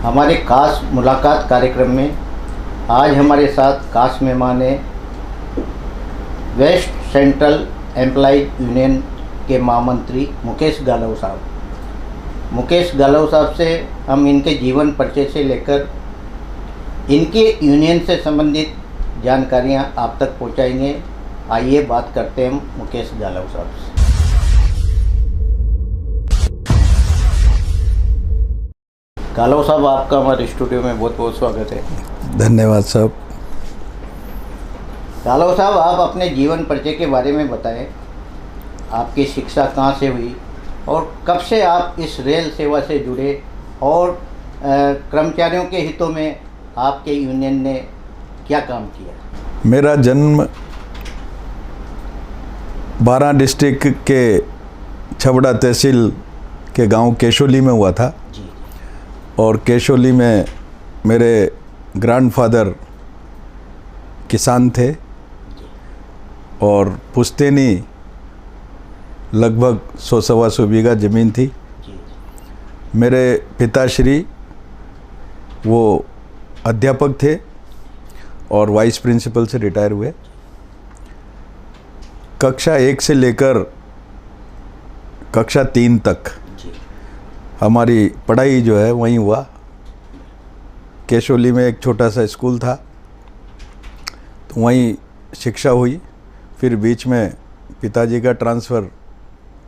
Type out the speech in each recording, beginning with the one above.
हमारे खास मुलाकात कार्यक्रम में आज हमारे साथ खास मेहमान हैं वेस्ट सेंट्रल एम्प्लॉयज़ यूनियन के महामंत्री मुकेश गालव साहब। मुकेश गालव साहब से हम इनके जीवन परिचय से लेकर इनके यूनियन से संबंधित जानकारियां आप तक पहुंचाएंगे। आइए बात करते हैं मुकेश गालव साहब से। गालव साहब, आपका हमारे स्टूडियो में बहुत बहुत स्वागत है। धन्यवाद साहब। गालव साहब, आप अपने जीवन परिचय के बारे में बताएं। आपकी शिक्षा कहाँ से हुई और कब से आप इस रेल सेवा से जुड़े और कर्मचारियों के हितों में आपके यूनियन ने क्या काम किया? मेरा जन्म 12 डिस्ट्रिक्ट के छबड़ा तहसील के गांव केशोली में हुआ था जी। और केशोली में मेरे ग्रैंडफादर किसान थे और पुश्तैनी लगभग 100-125 बीघा ज़मीन थी। मेरे पिताश्री वो अध्यापक थे और वाइस प्रिंसिपल से रिटायर हुए। कक्षा 1 से लेकर कक्षा 3 तक हमारी पढ़ाई जो है वहीं हुआ। केशोली में एक छोटा सा स्कूल था तो वहीं शिक्षा हुई। फिर बीच में पिताजी का ट्रांसफ़र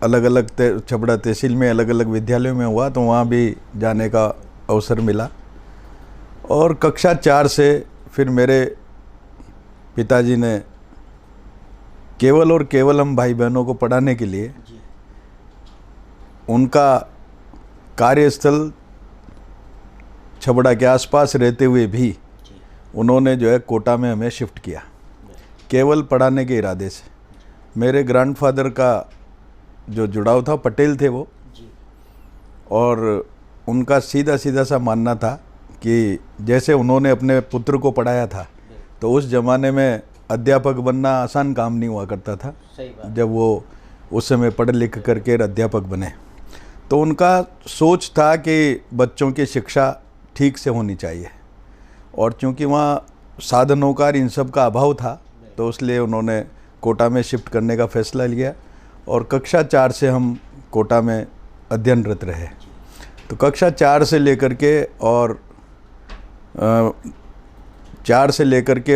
अलग अलग छबड़ा तहसील में अलग अलग विद्यालयों में हुआ तो वहाँ भी जाने का अवसर मिला। और कक्षा 4 से फिर मेरे पिताजी ने केवल और केवल हम भाई बहनों को पढ़ाने के लिए उनका कार्यस्थल छबड़ा के आसपास रहते हुए भी उन्होंने जो है कोटा में हमें शिफ्ट किया, केवल पढ़ाने के इरादे से। मेरे ग्रैंडफादर का जो जुड़ाव था, पटेल थे वो, और उनका सीधा सीधा सा मानना था कि जैसे उन्होंने अपने पुत्र को पढ़ाया था तो उस ज़माने में अध्यापक बनना आसान काम नहीं हुआ करता था। जब वो उस समय पढ़ लिख करके अध्यापक बने तो उनका सोच था कि बच्चों की शिक्षा ठीक से होनी चाहिए। और चूंकि वहाँ साधनों का इन सब का अभाव था तो इसलिए उन्होंने कोटा में शिफ्ट करने का फैसला लिया और कक्षा 4 से हम कोटा में अध्ययनरत रहे। तो कक्षा 4 से लेकर के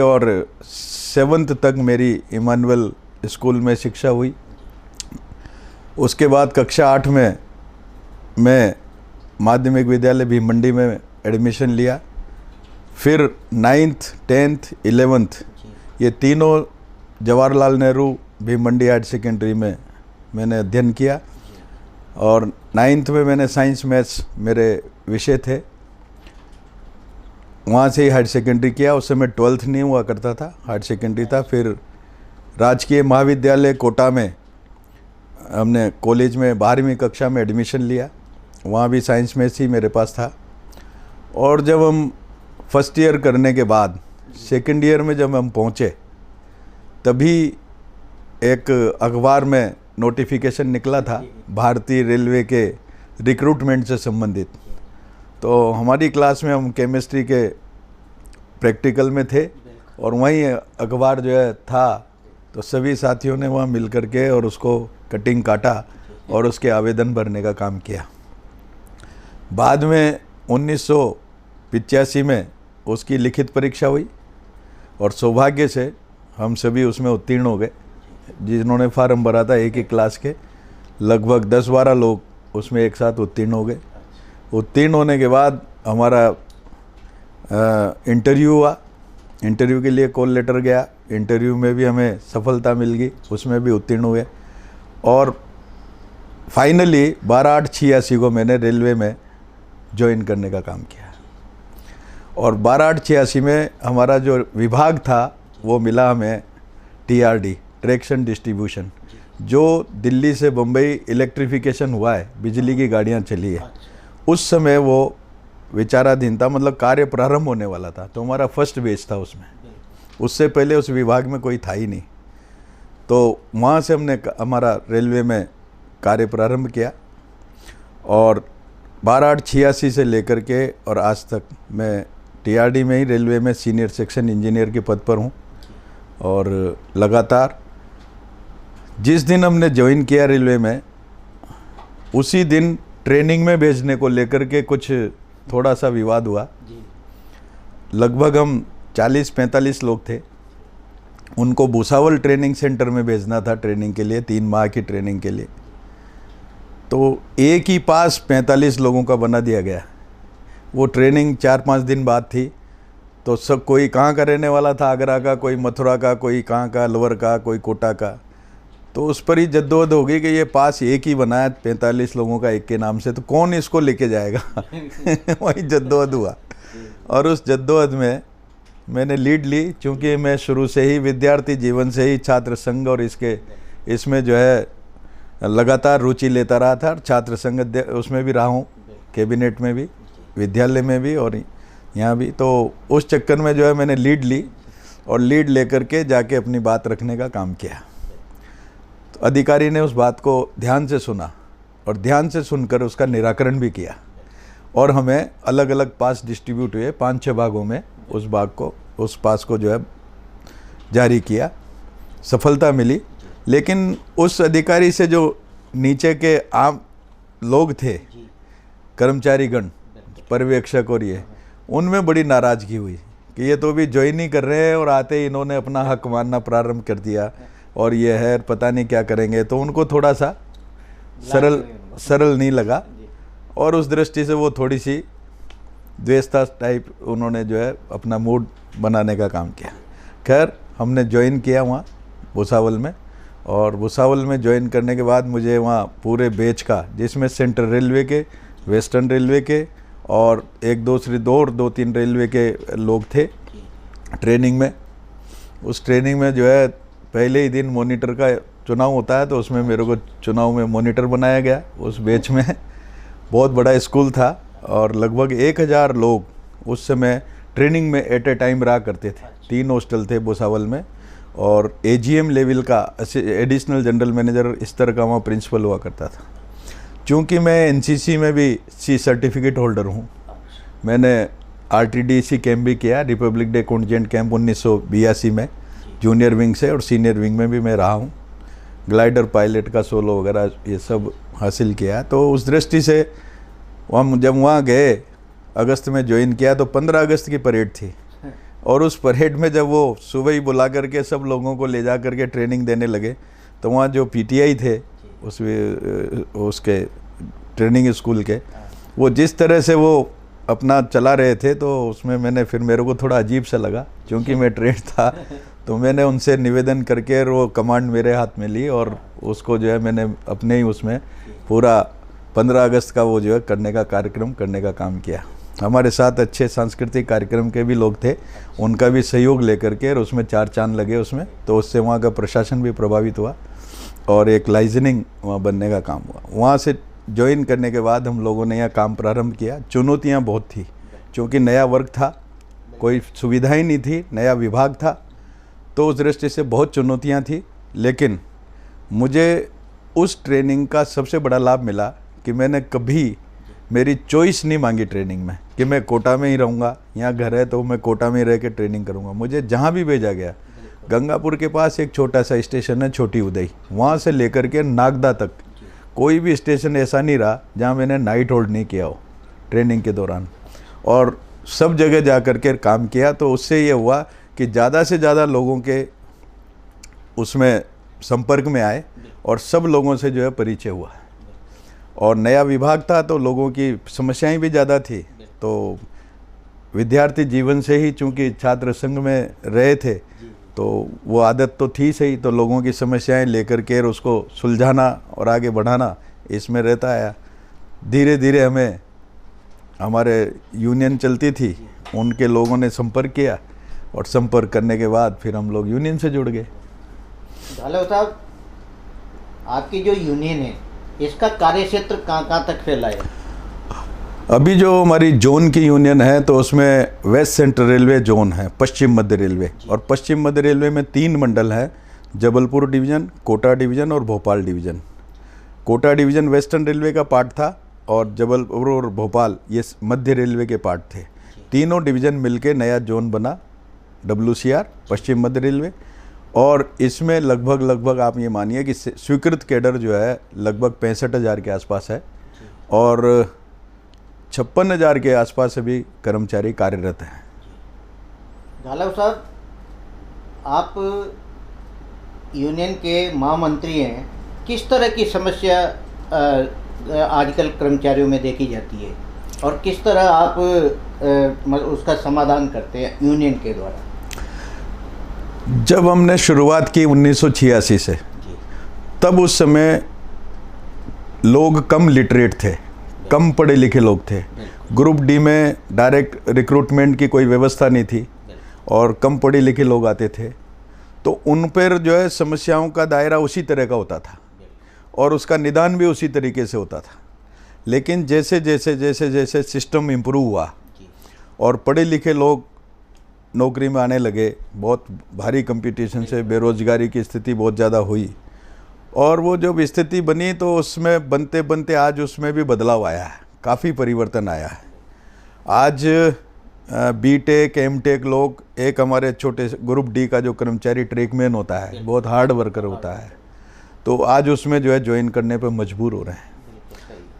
और 7th तक मेरी इमानुएल स्कूल में शिक्षा हुई। उसके बाद कक्षा 8 में मैं माध्यमिक विद्यालय भीमंडी में एडमिशन लिया। फिर 9th, 10th, 11th ये तीनों जवाहरलाल नेहरू भीमंडी हायर सेकेंडरी में मैंने अध्ययन किया। और 9th में मैंने साइंस मैथ्स मेरे विषय थे, वहाँ से ही हायर सेकेंडरी किया। उस समय 12th नहीं हुआ करता था, हायर सेकेंडरी था। फिर राजकीय महाविद्यालय कोटा में हमने कॉलेज में 12वीं कक्षा में एडमिशन लिया, वहाँ भी साइंस मैथ्स ही मेरे पास था। और जब हम फर्स्ट ईयर करने के बाद सेकंड ईयर में जब हम पहुँचे तभी एक अखबार में नोटिफिकेशन निकला था भारतीय रेलवे के रिक्रूटमेंट से संबंधित। तो हमारी क्लास में हम केमिस्ट्री के प्रैक्टिकल में थे और वहीं अखबार जो है था तो सभी साथियों ने वहाँ मिल कर के और उसको कटिंग काटा और उसके आवेदन भरने का काम किया। बाद में 1985 में उसकी लिखित परीक्षा हुई और सौभाग्य से हम सभी उसमें उत्तीर्ण हो गए। जिन्होंने फार्म भरा था एक ही क्लास के लगभग 10-12 लोग उसमें एक साथ उत्तीर्ण हो गए। उत्तीर्ण होने के बाद हमारा इंटरव्यू हुआ। इंटरव्यू के लिए कॉल लेटर गया, इंटरव्यू में भी हमें सफलता मिल गई, उसमें भी उत्तीर्ण हुए। और फाइनली 12/8/86 को मैंने रेलवे में ज्वाइन करने का काम किया। और 12/8/86 में हमारा जो विभाग था वो मिला हमें TRD, ट्रैक्शन डिस्ट्रीब्यूशन, जो दिल्ली से बम्बई इलेक्ट्रिफिकेशन हुआ है, बिजली की गाड़ियाँ चली है, उस समय वो विचाराधीन था, मतलब कार्य प्रारंभ होने वाला था। तो हमारा फर्स्ट बेच था उसमें, उससे पहले उस विभाग में कोई था ही नहीं। तो वहाँ से हमने हमारा रेलवे में कार्य प्रारंभ किया और 12/8/86 से लेकर के और आज तक मैं टीआरडी में ही रेलवे में सीनियर सेक्शन इंजीनियर के पद पर हूँ। और लगातार जिस दिन हमने ज्वाइन किया रेलवे में, उसी दिन ट्रेनिंग में भेजने को लेकर के कुछ थोड़ा सा विवाद हुआ। लगभग हम 40-45 लोग थे। उनको भुसावल ट्रेनिंग सेंटर में भेजना था ट्रेनिंग के लिए, 3 माह की ट्रेनिंग के लिए। तो एक ही पास 45 लोगों का बना दिया गया। वो ट्रेनिंग 4-5 दिन बाद थी, तो सब कोई कहाँ का रहने वाला था, आगरा का, कोई मथुरा का, कोई कहाँ का, अलवर का, कोई कोटा का। तो उस पर ही जद्दोजहद हो गई कि ये पास एक ही बना है 45 लोगों का एक के नाम से, तो कौन इसको लेके जाएगा। वही जद्दोजहद हुआ। और उस जद्दोजहद में मैंने लीड ली, क्योंकि मैं शुरू से ही विद्यार्थी जीवन से ही छात्र संघ और इसमें जो है लगातार रुचि लेता रहा था। छात्र संघ उसमें भी रहा हूँ, कैबिनेट में भी, विद्यालय में भी और यहाँ भी। तो उस चक्कर में जो है मैंने लीड ली और लीड लेकर के जाके अपनी बात रखने का काम किया। तो अधिकारी ने उस बात को ध्यान से सुना और ध्यान से सुनकर उसका निराकरण भी किया और हमें अलग अलग पास डिस्ट्रीब्यूट हुए 5-6 भागों में। उस पास को जो है जारी किया, सफलता मिली। लेकिन उस अधिकारी से जो नीचे के आम लोग थे, कर्मचारीगण, पर्यवेक्षक और ये, उनमें बड़ी नाराज़गी हुई कि ये तो भी ज्वाइन ही कर रहे हैं और आते ही इन्होंने अपना हक मानना प्रारंभ कर दिया और ये है पता नहीं क्या करेंगे। तो उनको थोड़ा सा सरल नहीं लगा और उस दृष्टि से वो थोड़ी सी द्वेषता टाइप उन्होंने जो है अपना मूड बनाने का काम किया। खैर, हमने ज्वाइन किया वहाँ भुसावल में, और भुसावल में ज्वाइन करने के बाद मुझे वहाँ पूरे बैच का, जिसमें सेंट्रल रेलवे के, वेस्टर्न रेलवे के और 2-3 रेलवे के लोग थे ट्रेनिंग में। उस ट्रेनिंग में जो है पहले ही दिन मॉनिटर का चुनाव होता है, तो उसमें मेरे को चुनाव में मॉनिटर बनाया गया उस बैच में। बहुत बड़ा स्कूल था और लगभग 1000 लोग उस समय ट्रेनिंग में एट ए टाइम रहा करते थे। 3 हॉस्टल थे भुसावल में और एजीएम लेवल का एडिशनल जनरल मैनेजर इस तरह का वहाँ प्रिंसिपल हुआ करता था। चूँकि मैं एनसीसी में भी सी सर्टिफिकेट होल्डर हूँ, मैंने आरटीडीसी कैंप भी किया, रिपब्लिक डे कॉन्टिजेंट कैंप 1982 में, जूनियर विंग से, और सीनियर विंग में भी मैं रहा हूँ। ग्लाइडर पायलट का सोलो वगैरह ये सब हासिल किया। तो उस दृष्टि से जब वहाँ गए, अगस्त में ज्वाइन किया, तो 15 अगस्त की परेड थी और उस परेड में जब वो सुबह ही बुला करके सब लोगों को ले जा करके ट्रेनिंग देने लगे, तो वहाँ जो पीटीआई थे उसके ट्रेनिंग स्कूल के, वो जिस तरह से वो अपना चला रहे थे, तो उसमें मेरे को थोड़ा अजीब सा लगा। क्योंकि मैं ट्रेंड था, तो मैंने उनसे निवेदन करके वो कमांड मेरे हाथ में ली और उसको जो है मैंने अपने ही उसमें पूरा 15 अगस्त का वो जो है कार्यक्रम करने का काम किया। हमारे साथ अच्छे सांस्कृतिक कार्यक्रम के भी लोग थे, उनका भी सहयोग लेकर के, और उसमें 4 चांद लगे उसमें। तो उससे वहाँ का प्रशासन भी प्रभावित हुआ और एक लाइजनिंग वहाँ बनने का काम हुआ। वहाँ से ज्वाइन करने के बाद हम लोगों ने यहाँ काम प्रारंभ किया। चुनौतियाँ बहुत थी, क्योंकि नया वर्ग था, कोई सुविधाएं नहीं थी, नया विभाग था, तो उस दृष्टि से बहुत चुनौतियाँ थी। लेकिन मुझे उस ट्रेनिंग का सबसे बड़ा लाभ मिला कि मैंने कभी मेरी चॉइस नहीं मांगी ट्रेनिंग में कि मैं कोटा में ही रहूँगा, यहाँ घर है तो मैं कोटा में ही रह के ट्रेनिंग करूँगा। मुझे जहाँ भी भेजा गया, गंगापुर के पास एक छोटा सा स्टेशन है छोटी उदय, वहाँ से लेकर के नागदा तक कोई भी स्टेशन ऐसा नहीं रहा जहाँ मैंने नाइट होल्ड नहीं किया हो ट्रेनिंग के दौरान, और सब जगह जा कर के काम किया। तो उससे ये हुआ कि ज़्यादा से ज़्यादा लोगों के उसमें संपर्क में आए और सब लोगों से जो है परिचय हुआ। और नया विभाग था तो लोगों की समस्याएं भी ज़्यादा थी, तो विद्यार्थी जीवन से ही चूँकि छात्र संघ में रहे थे, तो वो आदत तो थी सही, तो लोगों की समस्याएं लेकर के उसको सुलझाना और आगे बढ़ाना इसमें रहता आया। धीरे धीरे हमारे यूनियन चलती थी, उनके लोगों ने संपर्क किया और संपर्क करने के बाद फिर हम लोग यूनियन से जुड़ गए। घालव साहब, आपकी जो यूनियन है इसका कार्य क्षेत्र कहाँ तक फैला है? अभी जो हमारी जोन की यूनियन है, तो उसमें वेस्ट सेंट्रल रेलवे जोन है, पश्चिम मध्य रेलवे, और पश्चिम मध्य रेलवे में 3 मंडल हैं, जबलपुर डिवीज़न, कोटा डिवीज़न और Bhopal division. Kota division western railway का पार्ट था और जबलपुर और भोपाल ये मध्य रेलवे के पार्ट थे। तीनों डिवीज़न मिलके नया जोन बना WCR पश्चिम मध्य रेलवे, और इसमें लगभग आप ये मानिए कि स्वीकृत कैडर जो है लगभग 65,000 के आसपास है और 56,000 के आसपास अभी कर्मचारी कार्यरत हैं। गालव साहब, आप यूनियन के महामंत्री हैं, किस तरह की समस्या आजकल कर्मचारियों में देखी जाती है और किस तरह आप उसका समाधान करते हैं यूनियन के द्वारा? जब हमने शुरुआत की 1986 से, तब उस समय लोग कम लिटरेट थे, कम पढ़े लिखे लोग थे। ग्रुप डी में डायरेक्ट रिक्रूटमेंट की कोई व्यवस्था नहीं थी और कम पढ़े लिखे लोग आते थे, तो उन पर जो है समस्याओं का दायरा उसी तरह का होता था और उसका निदान भी उसी तरीके से होता था। लेकिन जैसे जैसे सिस्टम इम्प्रूव हुआ और पढ़े लिखे लोग नौकरी में आने लगे, बहुत भारी कंपटीशन से बेरोजगारी की स्थिति बहुत ज़्यादा हुई, और वो जब स्थिति बनी तो उसमें बनते बनते आज उसमें भी बदलाव आया है, काफ़ी परिवर्तन आया है। आज B.Tech M.Tech लोग, एक हमारे छोटे ग्रुप डी का जो कर्मचारी ट्रेकमैन होता है, बहुत हार्ड वर्कर होता है, तो आज उसमें जो है ज्वाइन करने पर मजबूर हो रहे हैं।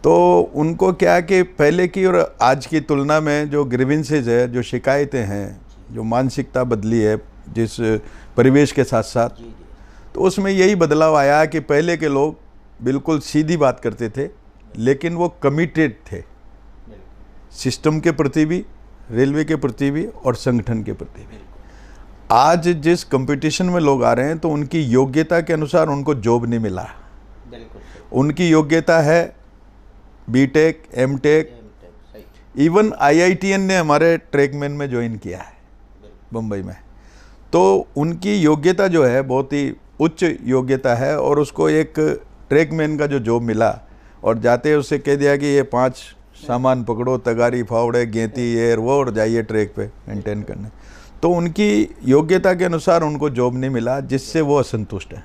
तो उनको क्या कि पहले की और आज की तुलना में जो ग्रीवेंसेज है, जो शिकायतें हैं, जो मानसिकता बदली है जिस परिवेश के साथ साथ, तो उसमें यही बदलाव आया कि पहले के लोग बिल्कुल सीधी बात करते थे, लेकिन वो कमिटेड थे सिस्टम के प्रति भी, रेलवे के प्रति भी और संगठन के प्रति भी। आज जिस कंपटीशन में लोग आ रहे हैं तो उनकी योग्यता के अनुसार उनको जॉब नहीं मिला। उनकी योग्यता है B.Tech M.Tech, इवन IITN ने हमारे ट्रेकमैन में ज्वाइन किया है बम्बई में, तो उनकी योग्यता जो है बहुत ही उच्च योग्यता है और उसको एक ट्रेकमैन का जो जॉब मिला और जाते उससे कह दिया कि ये 5 सामान पकड़ो, तगारी, फावड़े, गेंती, ये वो, और जाइए ट्रैक पे मेंटेन करने, तो उनकी योग्यता के अनुसार उनको जॉब नहीं मिला, जिससे वो असंतुष्ट हैं।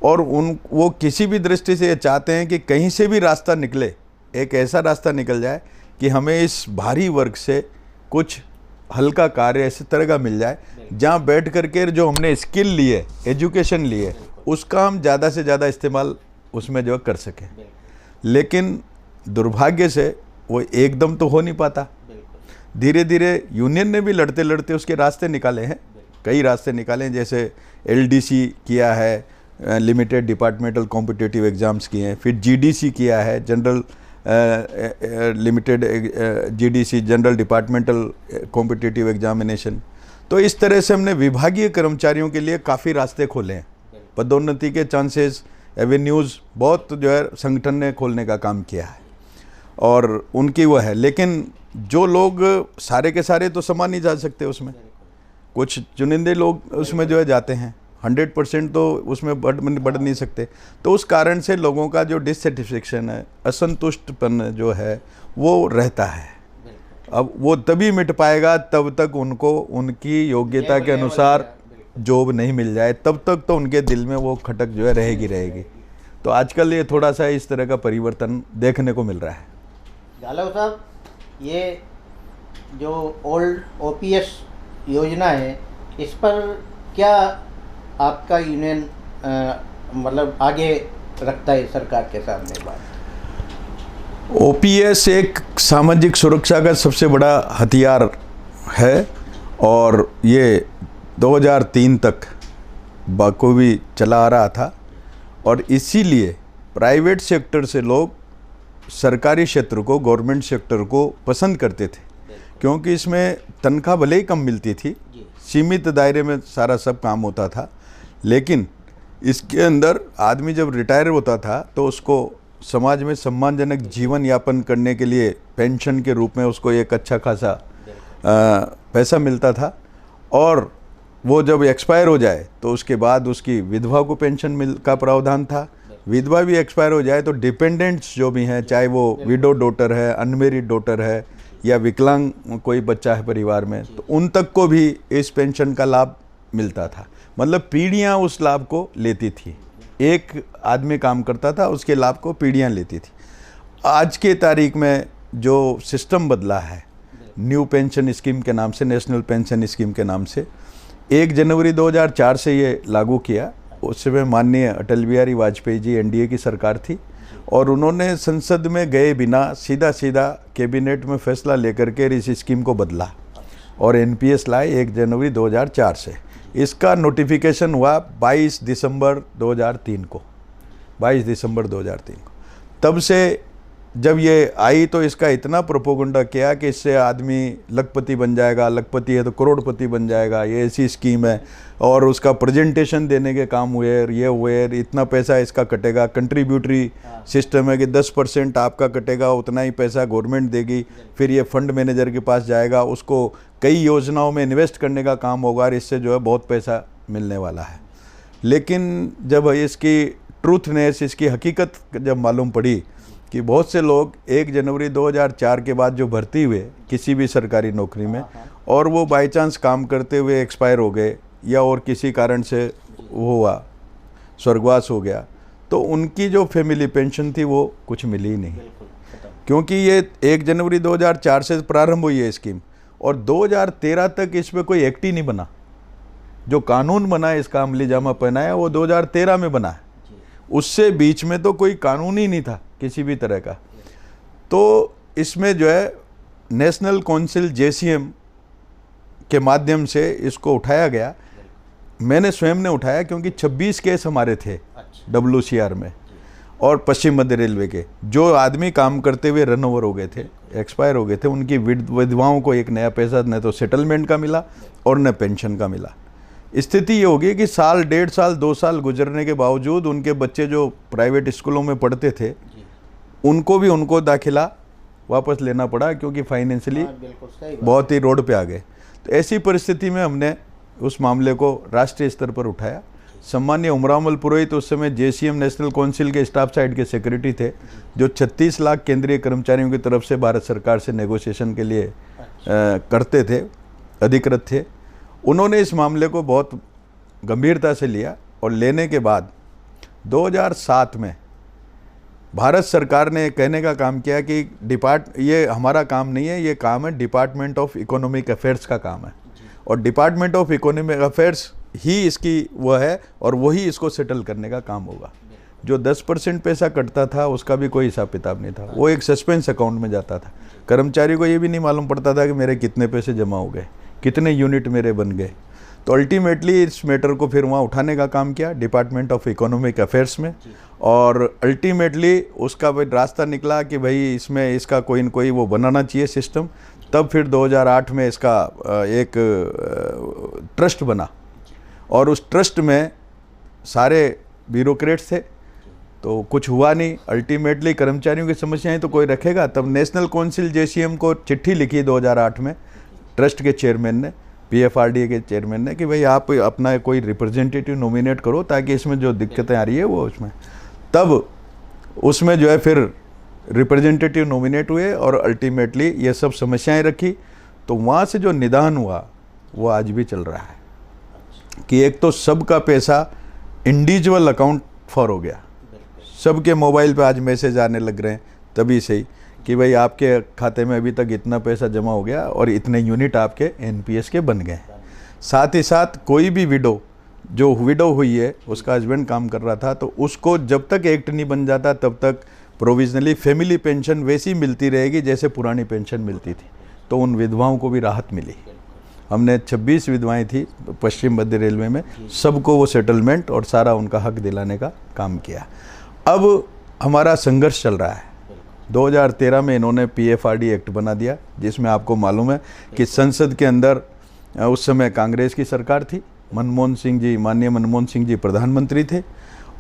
और वो किसी भी दृष्टि से ये चाहते हैं कि कहीं से भी रास्ता निकले, एक ऐसा रास्ता निकल जाए कि हमें इस भारी वर्क से कुछ हल्का कार्य इस तरह का मिल जाए जहाँ बैठ करके जो हमने स्किल ली है, एजुकेशन ली है, उसका हम ज़्यादा से ज़्यादा इस्तेमाल उसमें जो कर सकें। लेकिन दुर्भाग्य से वो एकदम तो हो नहीं पाता। धीरे धीरे यूनियन ने भी लड़ते लड़ते उसके रास्ते निकाले हैं, कई रास्ते निकाले हैं, जैसे LDC किया है, लिमिटेड डिपार्टमेंटल कॉम्पिटिटिव एग्ज़ाम्स किए हैं, फिर GDC किया है, general limited GDC, general departmental competitive examination. तो इस तरह से हमने विभागीय कर्मचारियों के लिए काफ़ी रास्ते खोले हैं, पदोन्नति के चांसेस, एवेन्यूज़ बहुत जो है संगठन ने खोलने का काम किया है और उनकी वो है। लेकिन जो लोग सारे के सारे तो समा नहीं जा सकते उसमें, कुछ चुनिंदे लोग उसमें जो है जाते हैं, 100% तो उसमें बढ़ नहीं सकते। तो उस कारण से लोगों का जो डिससेटिस्फेक्शन है, असंतुष्टपन जो है वो रहता है। अब वो तभी मिट पाएगा तब तक उनको उनकी योग्यता के अनुसार जॉब नहीं मिल जाए, तब तक तो उनके दिल में वो खटक जो है रहेगी। तो आजकल ये थोड़ा सा इस तरह का परिवर्तन देखने को मिल रहा है। गालव साहब, ये जो ओल्ड OPS योजना है, इस पर क्या आपका यूनियन मतलब आगे रखता है सरकार के सामने बात? OPS एक सामाजिक सुरक्षा का सबसे बड़ा हथियार है और ये 2003 तक बखूबी चला आ रहा था और इसीलिए प्राइवेट सेक्टर से लोग सरकारी क्षेत्र को, गवर्नमेंट सेक्टर को पसंद करते थे, क्योंकि इसमें तनख्वाह भले ही कम मिलती थी, सीमित दायरे में सारा सब काम होता था, लेकिन इसके अंदर आदमी जब रिटायर होता था तो उसको समाज में सम्मानजनक जीवन यापन करने के लिए पेंशन के रूप में उसको एक अच्छा खासा पैसा मिलता था और वो जब एक्सपायर हो जाए तो उसके बाद उसकी विधवा को पेंशन का प्रावधान था। विधवा भी एक्सपायर हो जाए तो डिपेंडेंट्स जो भी हैं, चाहे वो विडो डॉटर है, अनमेरिड डॉटर है या विकलांग कोई बच्चा है परिवार में, तो उन तक को भी इस पेंशन का लाभ मिलता था। मतलब पीढ़ियाँ उस लाभ को लेती थी, एक आदमी काम करता था उसके लाभ को पीढ़ियाँ लेती थी। आज के तारीख में जो सिस्टम बदला है न्यू पेंशन स्कीम के नाम से, नेशनल पेंशन स्कीम के नाम से, 1 जनवरी 2004 से ये लागू किया। उस समय माननीय अटल बिहारी वाजपेयी जी एनडीए की सरकार थी और उन्होंने संसद में गए बिना सीधा सीधा कैबिनेट में फैसला लेकर के इस स्कीम को बदला और एनपीएस लाए 1 जनवरी 2004 से। इसका नोटिफिकेशन हुआ 22 दिसंबर 2003 को, 22 दिसंबर 2003 को। तब से जब ये आई तो इसका इतना प्रोपोगंडा किया कि इससे आदमी लखपति बन जाएगा, लखपति है तो करोड़पति बन जाएगा, ये ऐसी स्कीम है। और उसका प्रेजेंटेशन देने के काम हुए, ये हुए, इतना पैसा इसका कटेगा, कंट्रीब्यूटरी सिस्टम है कि 10% आपका कटेगा, उतना ही पैसा गवर्नमेंट देगी, फिर ये फंड मैनेजर के पास जाएगा, उसको कई योजनाओं में इन्वेस्ट करने का काम होगा और इससे जो है बहुत पैसा मिलने वाला है। लेकिन जब इसकी ट्रूथनेस, इसकी हकीकत जब मालूम पड़ी कि बहुत से लोग 1 जनवरी 2004 के बाद जो भर्ती हुए किसी भी सरकारी नौकरी में और वो बाय चांस काम करते हुए एक्सपायर हो गए या और किसी कारण से वो हुआ, स्वर्गवास हो गया, तो उनकी जो फैमिली पेंशन थी वो कुछ मिली ही नहीं, क्योंकि ये 1 जनवरी 2004 से प्रारंभ हुई है स्कीम और 2013 तक इस पर कोई एक्ट ही नहीं बना। जो कानून बना है इसका अमली जामा पहनाया वो 2013 में बना है, उससे बीच में तो कोई कानून ही नहीं था किसी भी तरह का। तो इसमें जो है नेशनल काउंसिल जेसीएम के माध्यम से इसको उठाया गया। मैंने स्वयं ने उठाया क्योंकि 26 केस हमारे थे WCR में और पश्चिम मध्य रेलवे के, जो आदमी काम करते हुए रन ओवर हो गए थे, एक्सपायर हो गए थे, उनकी विधवाओं को एक नया पैसा न तो सेटलमेंट का मिला और न पेंशन का मिला। स्थिति ये होगी कि साल, 1.5 साल, 2 साल गुजरने के बावजूद उनके बच्चे जो प्राइवेट स्कूलों में पढ़ते थे उनको दाखिला वापस लेना पड़ा क्योंकि फाइनेंशियली बहुत ही रोड पे आ गए। तो ऐसी परिस्थिति में हमने उस मामले को राष्ट्रीय स्तर पर उठाया। सम्मान्य उमरामल पुरोहित उस समय जेसीएम नेशनल काउंसिल के स्टाफ साइड के सेक्रेटरी थे, जो 36 लाख केंद्रीय कर्मचारियों की तरफ से भारत सरकार से नेगोशिएशन के लिए करते थे, अधिकृत थे। उन्होंने इस मामले को बहुत गंभीरता से लिया और लेने के बाद 2007 में भारत सरकार ने कहने का काम किया कि ये हमारा काम नहीं है, ये काम है डिपार्टमेंट ऑफ इकोनॉमिक अफेयर्स का काम है और डिपार्टमेंट ऑफ इकोनॉमिक अफेयर्स ही इसकी वह है और वही इसको सेटल करने का काम होगा। जो 10% पैसा कटता था उसका भी कोई हिसाब किताब नहीं था, वो एक सस्पेंस अकाउंट में जाता था। कर्मचारी को ये भी नहीं मालूम पड़ता था कि मेरे कितने पैसे जमा हो गए, कितने यूनिट मेरे बन गए। तो अल्टीमेटली इस मैटर को फिर वहाँ उठाने का काम किया डिपार्टमेंट ऑफ इकोनॉमिक अफेयर्स में और अल्टीमेटली उसका भाई रास्ता निकला कि भाई इसमें इसका कोई न कोई वो बनाना चाहिए सिस्टम। तब फिर 2008 में इसका एक ट्रस्ट बना और उस ट्रस्ट में सारे ब्यूरोक्रेट्स थे, तो कुछ हुआ नहीं। अल्टीमेटली कर्मचारियों की समस्याएं तो कोई रखेगा। तब नेशनल काउंसिल जेसीएम को चिट्ठी लिखी 2008 में ट्रस्ट के चेयरमैन ने, PFRDA के चेयरमैन ने, कि भाई आप अपना कोई रिप्रेजेंटेटिव नॉमिनेट करो ताकि इसमें जो दिक्कतें आ रही है वो उसमें। तब उसमें जो है फिर रिप्रेजेंटेटिव नॉमिनेट हुए और अल्टीमेटली ये सब समस्याएं रखी। तो वहाँ से जो निदान हुआ वो आज भी चल रहा है कि एक तो सबका पैसा इंडिविजुअल अकाउंट फॉर हो गया, सबके मोबाइल पे आज मैसेज आने लग रहे हैं तभी से ही कि भाई आपके खाते में अभी तक इतना पैसा जमा हो गया और इतने यूनिट आपके NPS के बन गए। साथ ही साथ कोई भी विडो जो विडो हुई है, उसका हस्बैंड काम कर रहा था, तो उसको जब तक एक्ट नहीं बन जाता तब तक प्रोविजनली फैमिली पेंशन वैसी मिलती रहेगी जैसे पुरानी पेंशन मिलती थी। तो उन विधवाओं को भी राहत मिली। हमने 26 विधवाएं थी पश्चिम मध्य रेलवे में, सबको वो सेटलमेंट और सारा उनका हक दिलाने का काम किया। अब हमारा संघर्ष चल रहा है। 2013 में इन्होंने PFRD एक्ट बना दिया, जिसमें आपको मालूम है कि संसद के अंदर उस समय कांग्रेस की सरकार थी, मनमोहन सिंह जी, माननीय मनमोहन सिंह जी प्रधानमंत्री थे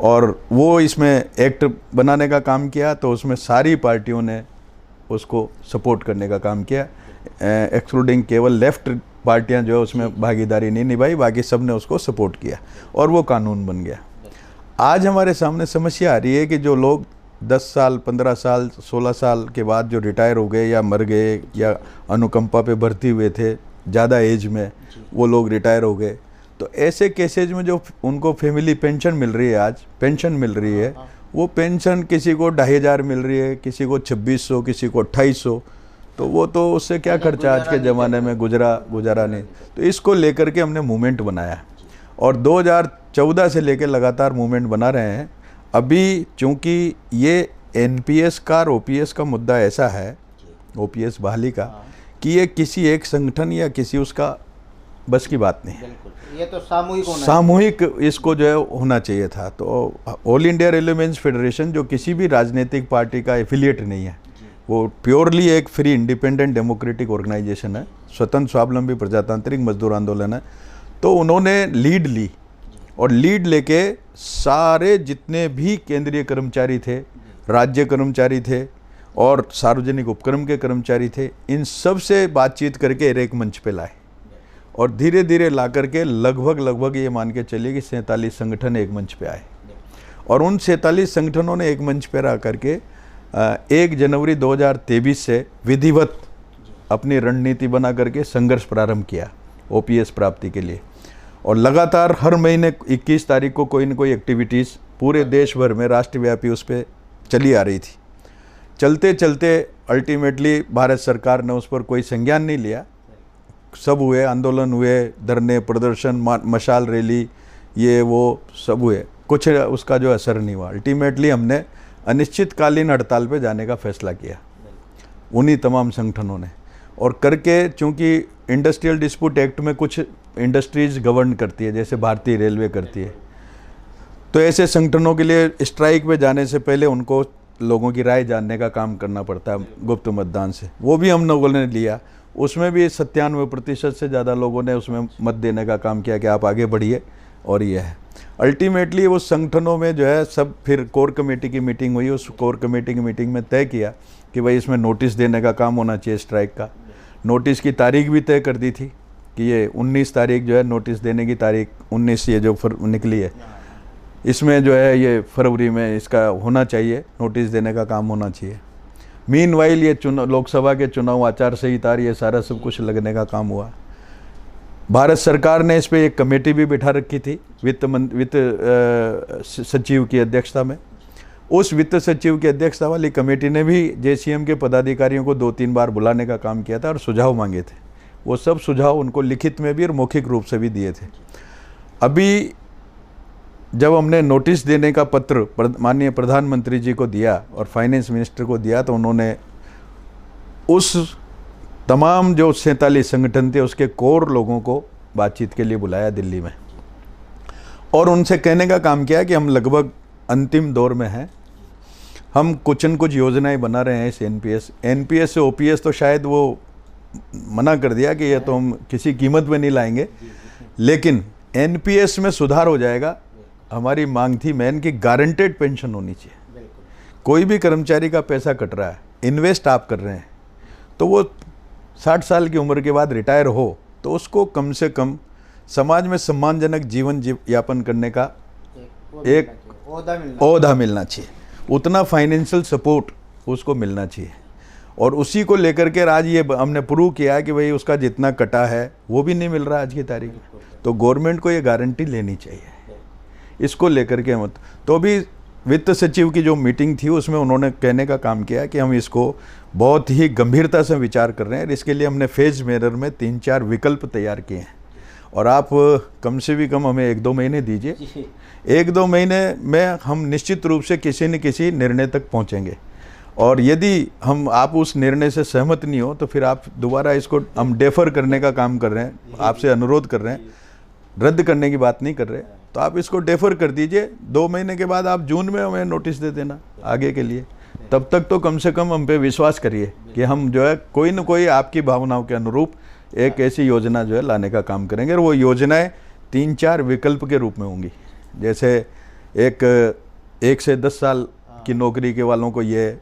और वो इसमें एक्ट बनाने का काम किया। तो उसमें सारी पार्टियों ने उसको सपोर्ट करने का काम किया, एक्सक्लूडिंग केवल लेफ्ट पार्टियां जो है उसमें भागीदारी नहीं निभाई, बाकी सब ने उसको सपोर्ट किया और वो कानून बन गया। आज हमारे सामने समस्या आ रही है कि जो लोग 10 साल, 15 साल, 16 साल के बाद जो रिटायर हो गए या मर गए या अनुकंपा पे भर्ती हुए थे ज़्यादा एज में, वो लोग रिटायर हो गए, तो ऐसे केसेज में जो उनको फैमिली पेंशन मिल रही है, आज पेंशन मिल रही है, वो पेंशन किसी को 2,500 मिल रही है, किसी को 2600, किसी को 2800, तो वो तो उससे क्या खर्चा आज के ज़माने में गुजारा नहीं। तो इसको लेकर के हमने मूवमेंट बनाया और 2014 से लेकर लगातार मूवमेंट बना रहे हैं। अभी चूँकि ये एनपीएस का और ओपीएस का मुद्दा ऐसा है, ओपीएस बहाली का, कि ये किसी एक संगठन या किसी उसका बस की बात नहीं है। ये तो सामूहिक इसको जो है होना चाहिए था। तो ऑल इंडिया रेलवेमेंस फेडरेशन जो किसी भी राजनीतिक पार्टी का एफिलिएट नहीं है, वो प्योरली एक फ्री इंडिपेंडेंट डेमोक्रेटिक ऑर्गेनाइजेशन है, स्वतंत्र स्वावलंबी प्रजातांत्रिक मजदूर आंदोलन है। तो उन्होंने लीड ली और लीड लेके सारे जितने भी केंद्रीय कर्मचारी थे, राज्य कर्मचारी थे और सार्वजनिक उपक्रम के कर्मचारी थे, इन सब से बातचीत करके एक मंच पे लाए और धीरे धीरे ला करके लगभग ये मान के चलिए कि 47 संगठन एक मंच पे आए और उन 47 संगठनों ने एक मंच पे रह करके 1 जनवरी 2023 से विधिवत अपनी रणनीति बना करके संघर्ष प्रारंभ किया ओपीएस प्राप्ति के लिए। और लगातार हर महीने 21 तारीख को कोई न कोई एक्टिविटीज़ पूरे देश भर में राष्ट्रव्यापी उस पर चली आ रही थी। चलते चलते अल्टीमेटली भारत सरकार ने उस पर कोई संज्ञान नहीं लिया। सब हुए, आंदोलन हुए, धरने, प्रदर्शन, मशाल रैली, ये वो सब हुए, कुछ उसका जो असर नहीं हुआ। अल्टीमेटली हमने अनिश्चितकालीन हड़ताल पे जाने का फैसला किया उन्हीं तमाम संगठनों ने। और करके चूँकि इंडस्ट्रियल डिस्प्यूट एक्ट में कुछ इंडस्ट्रीज गवर्न करती है, जैसे भारतीय रेलवे करती है, तो ऐसे संगठनों के लिए स्ट्राइक पे जाने से पहले उनको लोगों की राय जानने का काम करना पड़ता है गुप्त मतदान से। वो भी हम लोगों ने लिया, उसमें भी 97% से ज़्यादा लोगों ने उसमें मत देने का काम किया कि आप आगे बढ़िए। और ये है अल्टीमेटली वो संगठनों में जो है सब फिर कोर कमेटी की मीटिंग हुई। उस कोर कमेटी की मीटिंग में तय किया कि भाई इसमें नोटिस देने का काम होना चाहिए स्ट्राइक का। नोटिस की तारीख भी तय कर दी थी कि ये 19 तारीख जो है नोटिस देने की तारीख, 19 ये जो निकली है, इसमें जो है ये फरवरी में इसका होना चाहिए, नोटिस देने का काम होना चाहिए। मीनवाइल ये लोकसभा के चुनाव, आचार संहिता, ये सारा सब कुछ लगने का काम हुआ। भारत सरकार ने इस पे एक कमेटी भी बिठा रखी थी वित्त सचिव की अध्यक्षता में। उस वित्त सचिव की अध्यक्षता वाली कमेटी ने भी जेसीएम के पदाधिकारियों को 2-3 बार बुलाने का काम किया था और सुझाव मांगे थे। वो सब सुझाव उनको लिखित में भी और मौखिक रूप से भी दिए थे। अभी जब हमने नोटिस देने का पत्र माननीय प्रधानमंत्री जी को दिया और फाइनेंस मिनिस्टर को दिया, तो उन्होंने उस तमाम जो 47 संगठन थे उसके कोर लोगों को बातचीत के लिए बुलाया दिल्ली में और उनसे कहने का काम किया कि हम लगभग अंतिम दौर में हैं, हम कुछ न कुछ योजनाएं बना रहे हैं इस एनपीएस से ओपीएस तो शायद वो मना कर दिया कि ये तो हम किसी कीमत में नहीं लाएंगे, लेकिन एनपीएस में सुधार हो जाएगा। हमारी मांग थी मेन की गारंटेड पेंशन होनी चाहिए। कोई भी कर्मचारी का पैसा कट रहा है, इन्वेस्ट आप कर रहे हैं, तो वो 60 साल की उम्र के बाद रिटायर हो तो उसको कम से कम समाज में सम्मानजनक जीवन यापन करने का एक ओहदा मिलना चाहिए, उतना फाइनेंशियल सपोर्ट उसको मिलना चाहिए। और उसी को लेकर के आज ये हमने प्रूव किया कि भाई उसका जितना कटा है वो भी नहीं मिल रहा आज की तारीख में। तो गवर्नमेंट को ये गारंटी लेनी चाहिए, इसको लेकर के मत। तो अभी वित्त सचिव की जो मीटिंग थी उसमें उन्होंने कहने का काम किया कि हम इसको बहुत ही गंभीरता से विचार कर रहे हैं। इसके लिए हमने फेज मैनर में 3-4 विकल्प तैयार किए हैं और आप कम से भी कम हमें 1-2 महीने दीजिए। 1-2 महीने में हम निश्चित रूप से किसी न किसी निर्णय तक पहुंचेंगे और यदि आप उस निर्णय से सहमत नहीं हो तो फिर आप दोबारा इसको हम डेफर करने का काम कर रहे हैं, आपसे अनुरोध कर रहे हैं, रद्द करने की बात नहीं कर रहे। तो आप इसको डेफर कर दीजिए, 2 महीने के बाद आप जून में हमें नोटिस दे देना आगे के लिए। तब तक तो कम से कम हम पे विश्वास करिए कि हम जो है कोई न कोई आपकी भावनाओं के अनुरूप एक ऐसी योजना जो है लाने का काम करेंगे। और वो योजनाएं 3-4 विकल्प के रूप में होंगी। जैसे 1 से 10 साल की नौकरी के वालों को ये,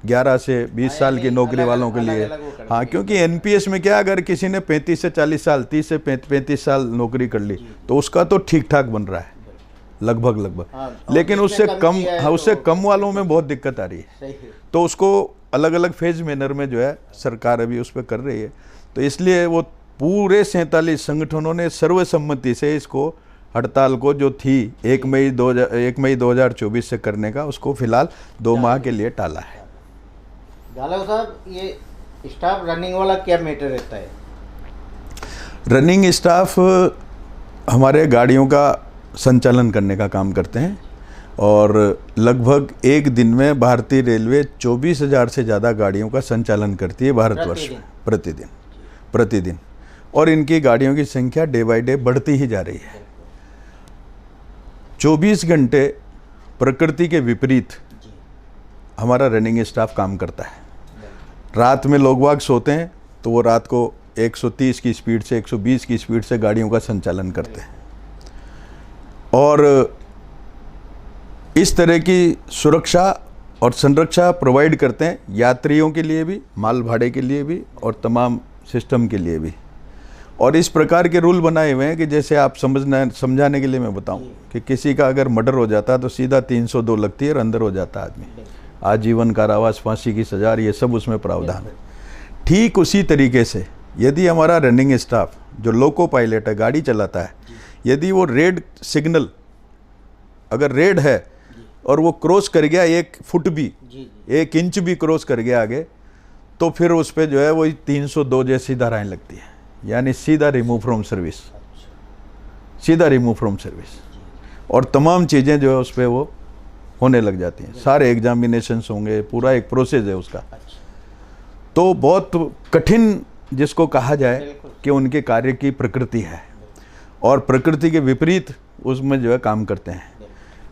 11 से 20 साल की नौकरी वालों के लिए। हाँ, क्योंकि एनपीएस में क्या, अगर किसी ने 35 से 40 साल, 30 से 35 साल नौकरी कर ली तो उसका तो ठीक ठाक बन रहा है लगभग। लेकिन उससे कम वालों में बहुत दिक्कत आ रही है। तो उसको अलग अलग फेज मैनर में जो है सरकार अभी उस पर कर रही है। तो इसलिए वो पूरे 47 संगठनों ने सर्वसम्मति से इसको हड़ताल को जो थी 1 मई 2024 से करने का, उसको फिलहाल 2 माह के लिए टाला है। गालव साहब, ये स्टाफ रनिंग वाला क्या मैटर रहता है? रनिंग स्टाफ हमारे गाड़ियों का संचालन करने का काम करते हैं और लगभग एक दिन में भारतीय रेलवे 24,000 से ज़्यादा गाड़ियों का संचालन करती है भारतवर्ष में प्रतिदिन। और इनकी गाड़ियों की संख्या डे बाय डे बढ़ती ही जा रही है। 24 घंटे प्रकृति के विपरीत हमारा रनिंग स्टाफ काम करता है। रात में लोग वाग सोते हैं तो वो रात को 130 की स्पीड से 120 की स्पीड से गाड़ियों का संचालन करते हैं और इस तरह की सुरक्षा और संरक्षा प्रोवाइड करते हैं यात्रियों के लिए भी, माल भाड़े के लिए भी और तमाम सिस्टम के लिए भी। और इस प्रकार के रूल बनाए हुए हैं कि जैसे आप समझाने के लिए मैं बताऊं कि किसी का अगर मर्डर हो जाता है तो सीधा 302 लगती है और अंदर हो जाता है आदमी, आजीवन कारावास, फांसी की सजा, ये सब उसमें प्रावधान है। ठीक उसी तरीके से यदि हमारा रनिंग स्टाफ जो लोको पायलट है, गाड़ी चलाता है, यदि वो रेड सिग्नल अगर रेड है और वो क्रॉस कर गया 1 फुट भी, 1 इंच भी क्रॉस कर गया आगे, तो फिर उस पर जो है वही 302 जैसी धाराएं लगती है, यानी सीधा रिमूव फ्रॉम सर्विस, सीधा रिमूव फ्रॉम सर्विस। और तमाम चीज़ें जो है उस पर वो होने लग जाती हैं, सारे एग्जामिनेशंस होंगे, पूरा एक प्रोसेस है उसका। तो बहुत कठिन जिसको कहा जाए कि उनके कार्य की प्रकृति है और प्रकृति के विपरीत उसमें जो है काम करते हैं।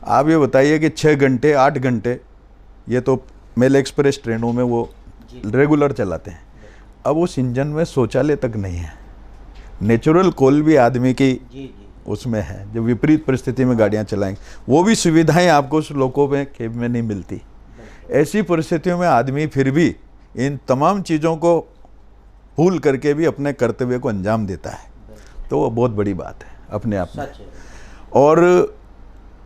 आप ये बताइए कि 6 घंटे 8 घंटे ये तो मेल एक्सप्रेस ट्रेनों में वो रेगुलर चलाते हैं। अब उस इंजन में शौचालय तक नहीं है, नेचुरल कोल भी आदमी की उसमें है, जो विपरीत परिस्थिति में गाड़ियां चलाएंगे वो भी सुविधाएं आपको उस लोको में कैब में नहीं मिलती। ऐसी परिस्थितियों में आदमी फिर भी इन तमाम चीज़ों को भूल करके भी अपने कर्तव्य को अंजाम देता है, तो वो बहुत बड़ी बात है अपने आप में। और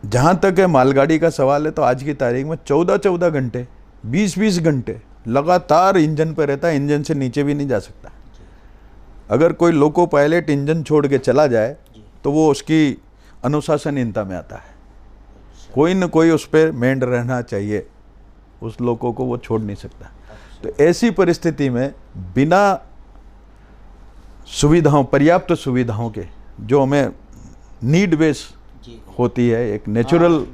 जहाँ तक है मालगाड़ी का सवाल है तो आज की तारीख में 14-14 घंटे 20-20 घंटे लगातार इंजन पर रहता है, इंजन से नीचे भी नहीं जा सकता। अगर कोई लोको पायलट इंजन छोड़ के चला जाए तो वो उसकी अनुशासनहीनता में आता है। कोई न कोई उस पर मेंढ रहना चाहिए, उस लोको को वो छोड़ नहीं सकता। तो ऐसी परिस्थिति में बिना सुविधाओं, पर्याप्त सुविधाओं के, जो हमें नीड बेस होती है, एक नेचुरल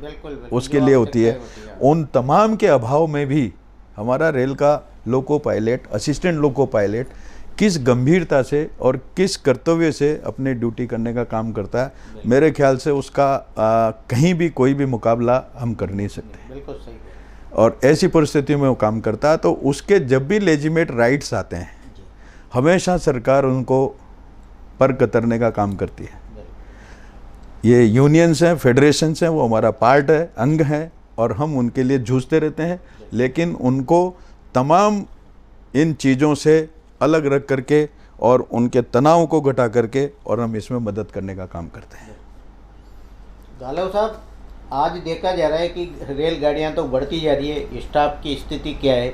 उसके लिए होती है, उन तमाम के अभाव में भी हमारा रेल का loco pilot, assistant loco pilot किस गंभीरता से और किस कर्तव्य से अपने ड्यूटी करने का काम करता है, मेरे ख्याल से उसका कहीं भी कोई भी मुकाबला हम कर नहीं सकते। बिल्कुल सही। और ऐसी परिस्थितियों में वो काम करता है, तो उसके जब भी लेजिमेट राइट्स आते हैं हमेशा सरकार उनको पर कतरने का काम करती है। ये यूनियंस हैं, फेडरेशंस हैं, वो हमारा पार्ट है, अंग है और हम उनके लिए जूझते रहते हैं, लेकिन उनको तमाम इन चीज़ों से अलग रख करके और उनके तनाव को घटा करके और हम इसमें मदद करने का काम करते हैं। गालव साहब, आज देखा जा रहा है कि रेलगाड़ियां तो बढ़ती जा रही है, स्टाफ की स्थिति क्या है?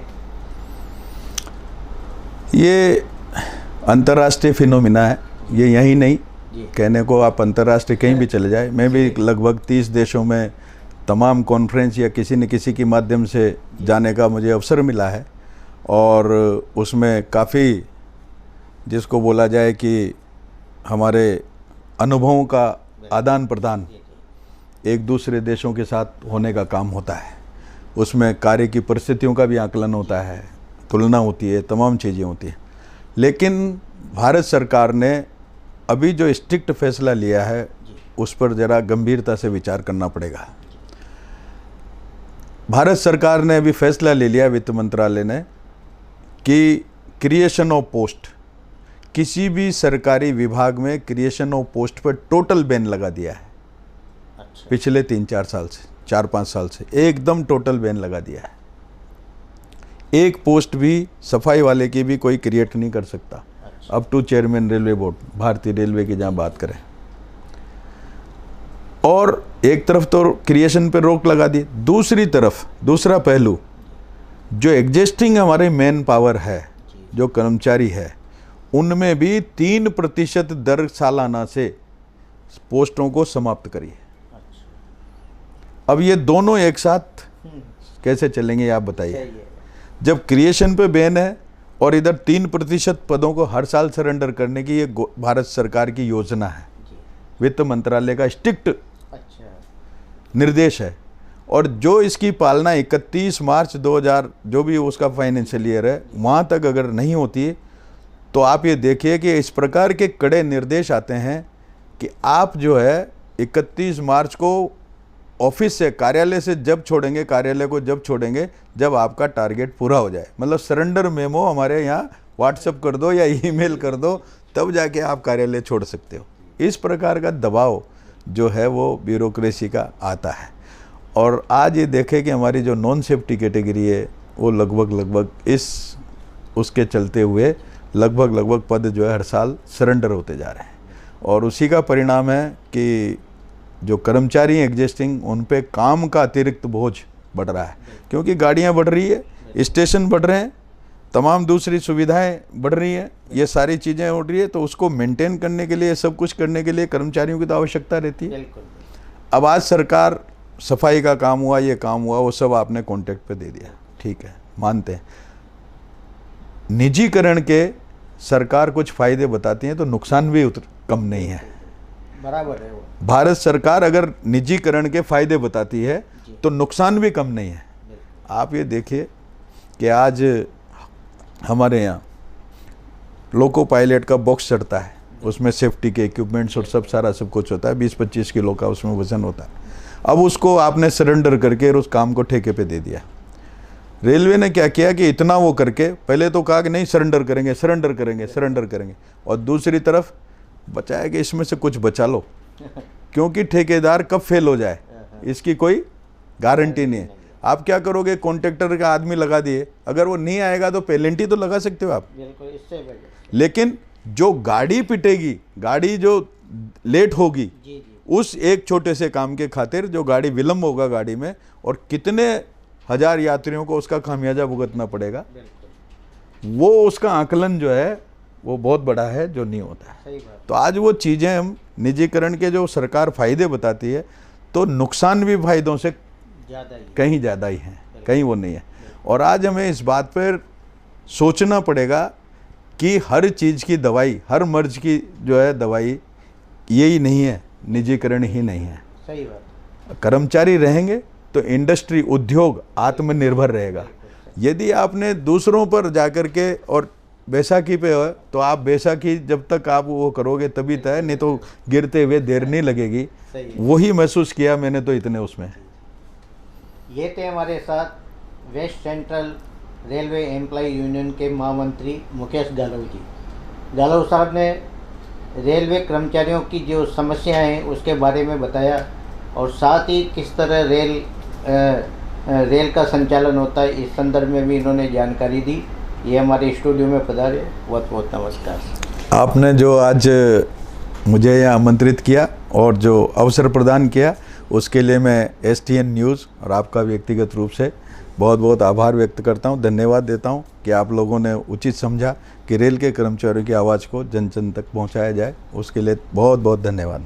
ये अंतर्राष्ट्रीय फिनोमिना है, ये यहीं नहीं, कहने को आप अंतर्राष्ट्रीय कहीं भी चले जाए। मैं भी लगभग 30 देशों में तमाम कॉन्फ्रेंस या किसी न किसी के माध्यम से जाने का मुझे अवसर मिला है और उसमें काफ़ी जिसको बोला जाए कि हमारे अनुभवों का आदान प्रदान एक दूसरे देशों के साथ होने का काम होता है। उसमें कार्य की परिस्थितियों का भी आकलन होता है, तुलना होती है, तमाम चीज़ें होती हैं। लेकिन भारत सरकार ने अभी जो स्ट्रिक्ट फैसला लिया है उस पर ज़रा गंभीरता से विचार करना पड़ेगा। भारत सरकार ने अभी फैसला ले लिया, वित्त मंत्रालय ने, कि क्रिएशन ऑफ पोस्ट, किसी भी सरकारी विभाग में क्रिएशन ऑफ पोस्ट पर टोटल बैन लगा दिया है। अच्छा। पिछले 3-4 साल से, 4-5 साल से एकदम टोटल बैन लगा दिया है। एक पोस्ट भी सफाई वाले की भी कोई क्रिएट नहीं कर सकता, up to chairman railway board, भारतीय रेलवे की जहाँ बात करें। और एक तरफ तो क्रिएशन पे रोक लगा दी, दूसरी तरफ दूसरा पहलू जो एग्जिस्टिंग हमारे मैन पावर है, जो कर्मचारी है, उनमें भी 3% दर सालाना से पोस्टों को समाप्त करिए। अच्छा। अब ये दोनों एक साथ कैसे चलेंगे आप बताइए? सही है। जब क्रिएशन पे बैन है और इधर 3% पदों को हर साल सरेंडर करने की ये भारत सरकार की योजना है, जी। वित्त मंत्रालय का स्ट्रिक्ट अच्छा। निर्देश है, और जो इसकी पालना 31 मार्च 2000 जो भी उसका फाइनेंशियल ईयर है वहाँ तक अगर नहीं होती है, तो आप ये देखिए कि इस प्रकार के कड़े निर्देश आते हैं कि आप जो है 31 मार्च को ऑफिस से, कार्यालय से जब छोड़ेंगे, कार्यालय को जब छोड़ेंगे जब आपका टारगेट पूरा हो जाए, मतलब सरेंडर मेमो हमारे यहाँ व्हाट्सएप कर दो या ईमेल कर दो, तब जाके आप कार्यालय छोड़ सकते हो। इस प्रकार का दबाव जो है वो ब्यूरोक्रेसी का आता है। और आज ये देखें कि हमारी जो नॉन सेफ्टी कैटेगरी है वो लगभग इस उसके चलते हुए लगभग पद जो है हर साल सरेंडर होते जा रहे हैं, और उसी का परिणाम है कि जो कर्मचारी एग्जिस्टिंग उन पे काम का अतिरिक्त बोझ बढ़ रहा है, क्योंकि गाड़ियां बढ़ रही है, स्टेशन बढ़ रहे हैं, तमाम दूसरी सुविधाएं बढ़ रही हैं, ये सारी चीज़ें उठ रही है, तो उसको मेंटेन करने के लिए, सब कुछ करने के लिए कर्मचारियों की तो आवश्यकता रहती है। अब आज सरकार सफाई का काम हुआ, ये काम हुआ, वो सब आपने कॉन्ट्रैक्ट पे दे दिया, ठीक है, मानते हैं। निजीकरण के सरकार कुछ फायदे बताती है तो नुकसान भी कम नहीं है, बराबर है वो। भारत सरकार अगर निजीकरण के फायदे बताती है तो नुकसान भी कम नहीं है। आप ये देखिए कि आज हमारे यहाँ लोको पायलट का बॉक्स चढ़ता है, उसमें सेफ्टी के इक्विपमेंट्स और सब कुछ होता है, 20-25 किलो का उसमें वजन होता है। अब उसको आपने सरेंडर करके उस काम को ठेके पे दे दिया। रेलवे ने क्या किया कि इतना वो करके पहले तो कहा कि नहीं सरेंडर करेंगे, और दूसरी तरफ बचाया कि इसमें से कुछ बचा लो, क्योंकि ठेकेदार कब फेल हो जाए इसकी कोई गारंटी नहीं है। आप क्या करोगे, कॉन्ट्रैक्टर का आदमी लगा दिए, अगर वो नहीं आएगा तो पेनल्टी तो लगा सकते हो आप, बिल्कुल, इससे लेकिन जो गाड़ी पिटेगी, गाड़ी जो लेट होगी, जी जी, उस एक छोटे से काम के खातिर जो गाड़ी विलंब होगा गाड़ी में, और कितने हजार यात्रियों को उसका खामियाजा भुगतना पड़ेगा, वो उसका आकलन जो है वो बहुत बड़ा है, जो नहीं होता है। सही बात। तो आज वो चीज़ें हम निजीकरण के जो सरकार फायदे बताती है, तो नुकसान भी फायदों से कहीं ज़्यादा ही हैं, कहीं वो नहीं है। और आज हमें इस बात पर सोचना पड़ेगा कि हर चीज़ की दवाई, हर मर्ज की जो है दवाई यही नहीं है, निजीकरण ही नहीं है। सही बात। कर्मचारी रहेंगे तो इंडस्ट्री, उद्योग आत्मनिर्भर रहेगा। यदि आपने दूसरों पर जाकर के, और बैसाखी पे है तो आप बैसाखी जब तक आप वो करोगे तभी तय, नहीं तो गिरते हुए देर नहीं लगेगी। वही महसूस किया मैंने तो इतने उसमें। ये थे हमारे साथ west central railway employ union के महामंत्री मुकेश गालव जी। गालव साहब ने रेलवे कर्मचारियों की जो समस्याएं हैं उसके बारे में बताया, और साथ ही किस तरह रेल का संचालन होता है इस संदर्भ में भी इन्होंने जानकारी दी। ये हमारे स्टूडियो में पधारे, बहुत बहुत नमस्कार। आपने जो आज मुझे यहाँ आमंत्रित किया और जो अवसर प्रदान किया उसके लिए मैं STN न्यूज़ और आपका व्यक्तिगत रूप से बहुत बहुत आभार व्यक्त करता हूँ, धन्यवाद देता हूँ कि आप लोगों ने उचित समझा कि रेल के कर्मचारियों की आवाज़ को जन जन तक पहुँचाया जाए। उसके लिए बहुत बहुत धन्यवाद।